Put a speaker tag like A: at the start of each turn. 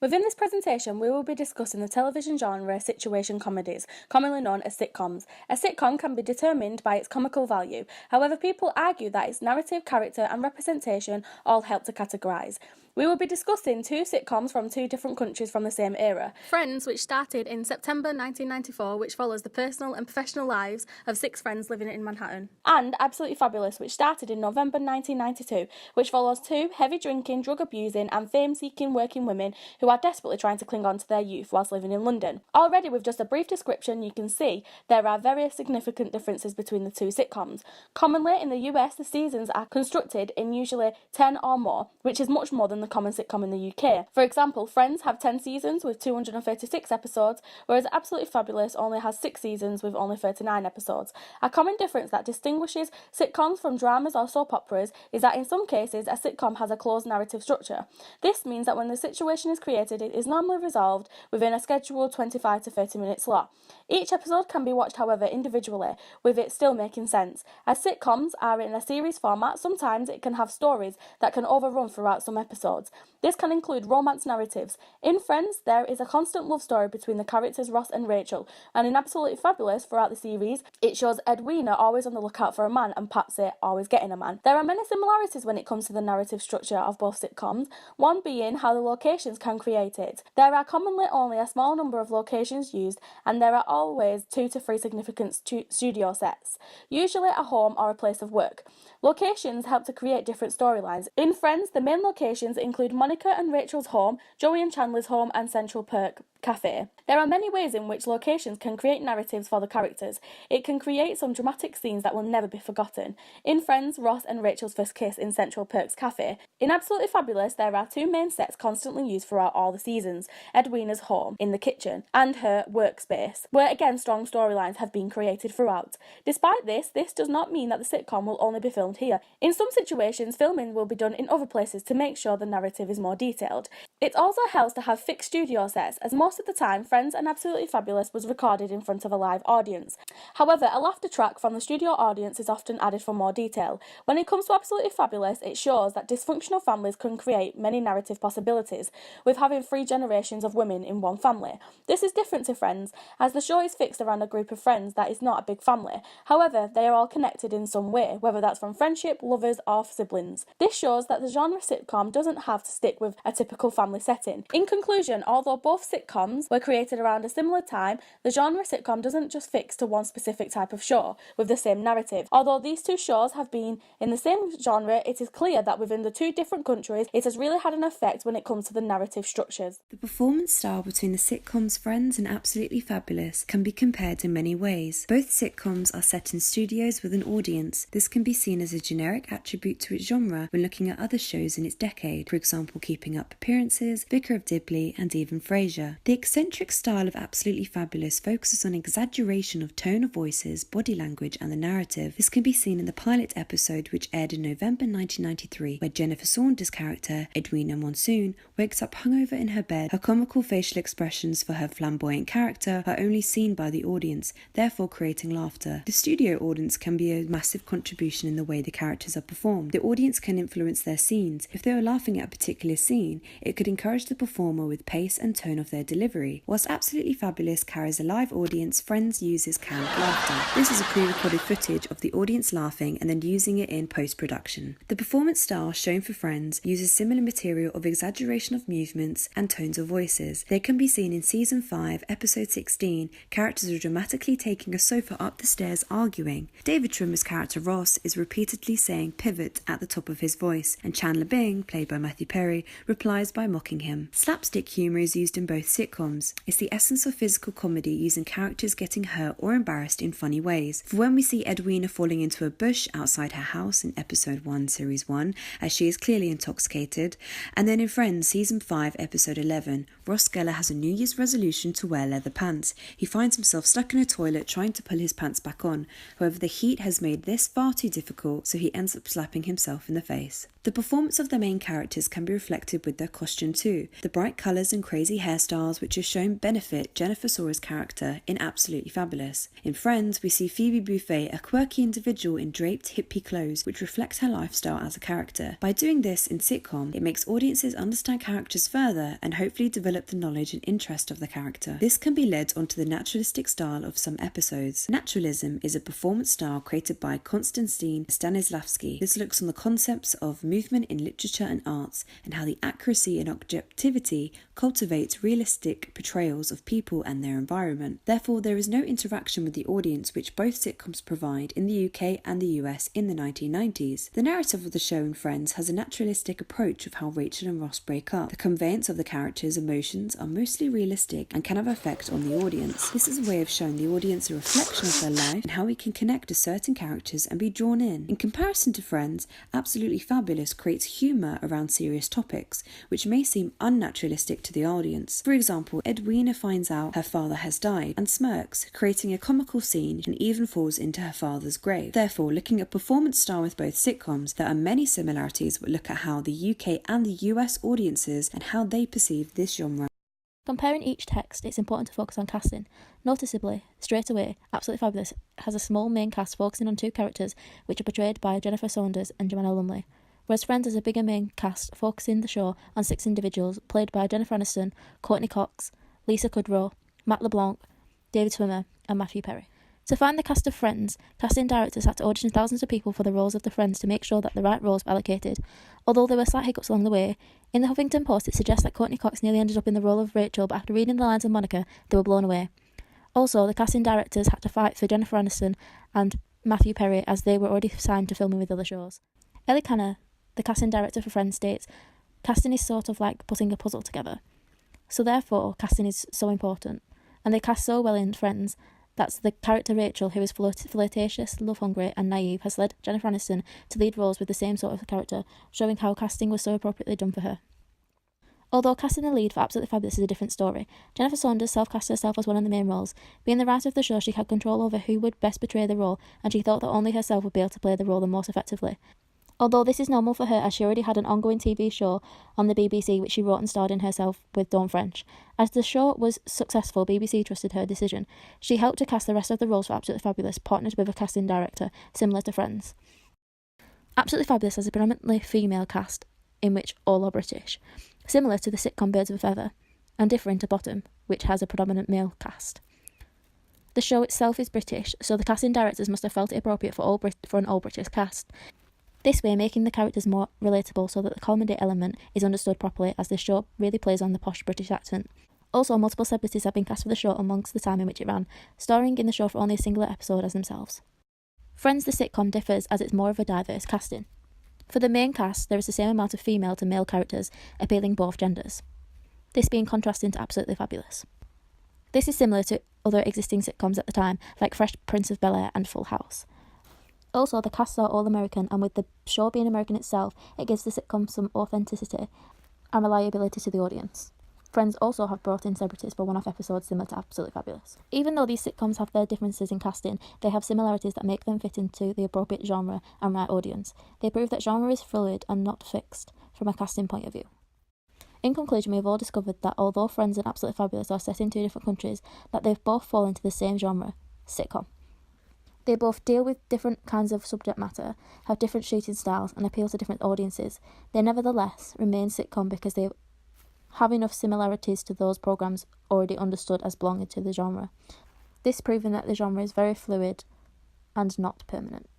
A: Within this presentation, we will be discussing the television genre situation comedies, commonly known as sitcoms. A sitcom can be determined by its comical value. However, people argue that its narrative, character and representation all help to categorise. We will be discussing two sitcoms from two different countries from the same era. Friends, which started in September 1994, which follows the personal and professional lives of six friends living in Manhattan. And Absolutely Fabulous, which started in November 1992, which follows two heavy drinking, drug abusing and fame-seeking working women who are desperately trying to cling on to their youth whilst living in London. Already with just a brief description, you can see there are very significant differences between the two sitcoms. Commonly in the US, the seasons are constructed in usually 10 or more, which is much more than the common sitcom in the UK. For example, Friends have 10 seasons with 236 episodes, whereas Absolutely Fabulous only has 6 seasons with only 39 episodes. A common difference that distinguishes sitcoms from dramas or soap operas is that in some cases a sitcom has a closed narrative structure. This means that when the situation is created, it is normally resolved within a scheduled 25 to 30 minute slot. Each episode can be watched, however, individually, with it still making sense. As sitcoms are in a series format, sometimes it can have stories that can overrun throughout some episodes. This can include romance narratives. In Friends, there is a constant love story between the characters Ross and Rachel, and in Absolutely Fabulous, throughout the series, it shows Edwina always on the lookout for a man and Patsy always getting a man. There are many similarities when it comes to the narrative structure of both sitcoms, one being how the locations can create it. There are commonly only a small number of locations used, and there are always 2 to 3 significant studio sets, usually a home or a place of work. Locations help to create different storylines. In Friends, the main locations include Monica and Rachel's home, Joey and Chandler's home, and Central Perk Cafe. There are many ways in which locations can create narratives for the characters. It can create some dramatic scenes that will never be forgotten. In Friends, Ross and Rachel's first kiss in Central Perk's Cafe. In Absolutely Fabulous, there are 2 main sets constantly used throughout all the seasons: Edwina's home in the kitchen and her workspace, where again strong storylines have been created throughout. Despite this does not mean that the sitcom will only be filmed here. In some situations, filming will be done in other places to make sure the narrative is more detailed. It also helps to have fixed studio sets, as most of the time Friends and Absolutely Fabulous was recorded in front of a live audience. However, a laughter track from the studio audience is often added for more detail. When it comes to Absolutely Fabulous, it shows that dysfunctional families can create many narrative possibilities, with having 3 generations of women in one family. This is different to Friends, as the show is fixed around a group of friends that is not a big family. However, they are all connected in some way, whether that's from friendship, lovers or siblings. This shows that the genre sitcom doesn't have to stick with a typical family setting. In conclusion, although both sitcoms were created around a similar time, the genre sitcom doesn't just fix to one specific type of show with the same narrative. Although these two shows have been in the same genre, it is clear that within the 2 different countries, it has really had an effect when it comes to the narrative structures.
B: The performance style between the sitcoms Friends and Absolutely Fabulous can be compared in many ways. Both sitcoms are set in studios with an audience. This can be seen as a generic attribute to its genre when looking at other shows in its decade, for example Keeping Up Appearances, Vicar of Dibley and even Frasier. The eccentric style of Absolutely Fabulous focuses on exaggeration of tone of voices, body language and the narrative. This can be seen in the pilot episode which aired in November 1993, where Jennifer Saunders' character, Edwina Monsoon, wakes up hungover in her bed. Her comical facial expressions for her flamboyant character are only seen by the audience, therefore creating laughter. The studio audience can be a massive contribution in the way the characters are performed. The audience can influence their scenes. If they are laughing at a particular scene, it could encourage the performer with pace and tone of their delivery. Whilst Absolutely Fabulous carries a live audience, Friends uses canned laughter. This is a pre-recorded footage of the audience laughing and then using it in post-production. The performance style shown for Friends uses similar material of exaggeration of movements and tones of voices. They can be seen in Season 5, Episode 16. Characters are dramatically taking a sofa up the stairs arguing. David Schwimmer's character Ross is repeatedly saying pivot at the top of his voice, and Chandler Bing, played by Matthew Perry, replies by mocking him. Slapstick humour is used in both sitcoms. It's the essence of physical comedy, using characters getting hurt or embarrassed in funny ways. For when we see Edwina falling into a bush outside her house in Episode 1, Series 1, as she is clearly intoxicated, and then in Friends Season 5, Episode 11, Ross Geller has a New Year's resolution to wear leather pants. He finds himself stuck in a toilet trying to pull his pants back on. However, the heat has made this far too difficult, so he ends up slapping himself in the face. The performance of the main characters can be reflected with their costume too. The bright colours and crazy hairstyles styles which have shown benefit Jennifer Saura's character in Absolutely Fabulous. In Friends, we see Phoebe Buffay, a quirky individual in draped hippie clothes which reflect her lifestyle as a character. By doing this in sitcom, it makes audiences understand characters further and hopefully develop the knowledge and interest of the character. This can be led onto the naturalistic style of some episodes. Naturalism is a performance style created by Konstantin Stanislavski. This looks on the concepts of movement in literature and arts and how the accuracy and objectivity cultivates realistic portrayals of people and their environment. Therefore, there is no interaction with the audience which both sitcoms provide in the UK and the US in the 1990s. The narrative of the show in Friends has a naturalistic approach of how Rachel and Ross break up. The conveyance of the characters' emotions are mostly realistic and can have effect on the audience. This is a way of showing the audience a reflection of their life and how we can connect to certain characters and be drawn in. In comparison to Friends, Absolutely Fabulous creates humour around serious topics, which may seem unnaturalistic to the audience. For example, Edwina finds out her father has died and smirks, creating a comical scene, and even falls into her father's grave. Therefore, looking at performance style with both sitcoms, there are many similarities but look at how the UK and the US audiences and how they perceive this genre.
C: Comparing each text, it's important to focus on casting. Noticeably, straight away, Absolutely Fabulous has a small main cast focusing on two characters which are portrayed by Jennifer Saunders and Joanna Lumley, whereas Friends has a bigger main cast focusing the show on 6 individuals played by Jennifer Aniston, Courtney Cox, Lisa Kudrow, Matt LeBlanc, David Schwimmer and Matthew Perry. To find the cast of Friends, casting directors had to audition thousands of people for the roles of the friends to make sure that the right roles were allocated. Although there were slight hiccups along the way, in the Huffington Post it suggests that Courtney Cox nearly ended up in the role of Rachel, but after reading the lines of Monica, they were blown away. Also, the casting directors had to fight for Jennifer Aniston and Matthew Perry as they were already signed to filming with other shows. Ellie Canner, the casting director for Friends, states, "Casting is sort of like putting a puzzle together. So therefore, casting is so important. And they cast so well in Friends that the character Rachel, who is flirtatious, love-hungry and naive, has led Jennifer Aniston to lead roles with the same sort of character, showing how casting was so appropriately done for her." Although casting the lead for Absolutely Fabulous is a different story, Jennifer Saunders self-cast herself as one of the main roles. Being the writer of the show, she had control over who would best portray the role, and she thought that only herself would be able to play the role the most effectively. Although this is normal for her, as she already had an ongoing TV show on the BBC which she wrote and starred in herself with Dawn French. As the show was successful, BBC trusted her decision. She helped to cast the rest of the roles for Absolutely Fabulous, partnered with a casting director, similar to Friends. Absolutely Fabulous has a predominantly female cast, in which all are British, similar to the sitcom Birds of a Feather, and differing to Bottom, which has a predominant male cast. The show itself is British, so the casting directors must have felt it appropriate for an all-British cast. This way, making the characters more relatable so that the comedy element is understood properly, as this show really plays on the posh British accent. Also, multiple celebrities have been cast for the show amongst the time in which it ran, starring in the show for only a singular episode as themselves. Friends the sitcom differs as it's more of a diverse casting. For the main cast, there is the same amount of female to male characters, appealing both genders. This being contrasting to Absolutely Fabulous. This is similar to other existing sitcoms at the time, like Fresh Prince of Bel-Air and Full House. Also, the casts are all American, and with the show being American itself, it gives the sitcom some authenticity and reliability to the audience. Friends also have brought in celebrities for one-off episodes similar to Absolutely Fabulous. Even though these sitcoms have their differences in casting, they have similarities that make them fit into the appropriate genre and right audience. They prove that genre is fluid and not fixed from a casting point of view. In conclusion, we have all discovered that although Friends and Absolutely Fabulous are set in 2 different countries, that they both fall into the same genre, sitcom. They both deal with different kinds of subject matter, have different shooting styles, and appeal to different audiences. They nevertheless remain sitcom because they have enough similarities to those programmes already understood as belonging to the genre. This proving that the genre is very fluid and not permanent.